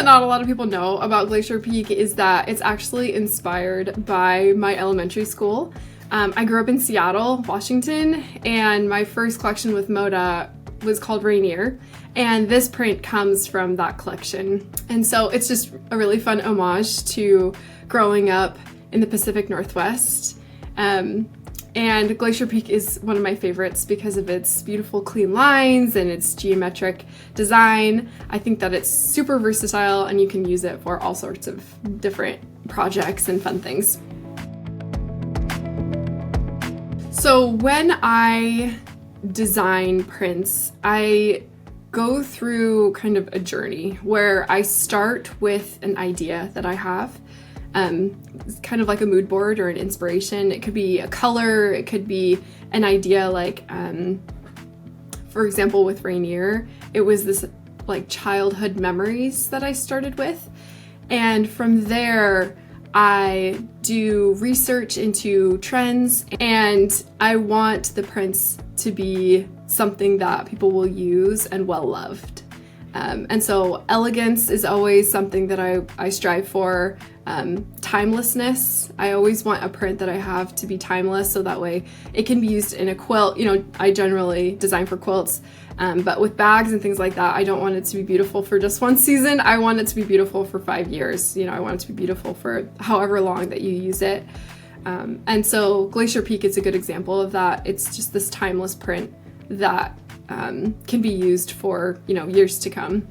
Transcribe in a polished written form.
that not a lot of people know about Glacier Peak is that it's actually inspired by my elementary school. I grew up in Seattle, Washington, and my first collection with Moda was called Rainier, and this print comes from that collection. And so it's just a really fun homage to growing up in the Pacific Northwest. And Glacier Peak is one of my favorites because of its beautiful clean lines and its geometric design. I think that it's super versatile and you can use it for all sorts of different projects and fun things. So when I design prints, I go through kind of a journey where I start with an idea that I have. It's kind of like a mood board or an inspiration. It could be a color, it could be an idea like, for example, with Rainier, it was this like childhood memories that I started with. And from there, I do research into trends and I want the prints to be something that people will use and well loved. And so elegance is always something that I strive for. Timelessness. I always want a print that I have to be timeless so that way it can be used in a quilt. You know, I generally design for quilts, but with bags and things like that, I don't want it to be beautiful for just one season. I want it to be beautiful for 5 years. You know, I want it to be beautiful for however long that you use it. And so Glacier Peak is a good example of that. It's just this timeless print that can be used for, you know, years to come.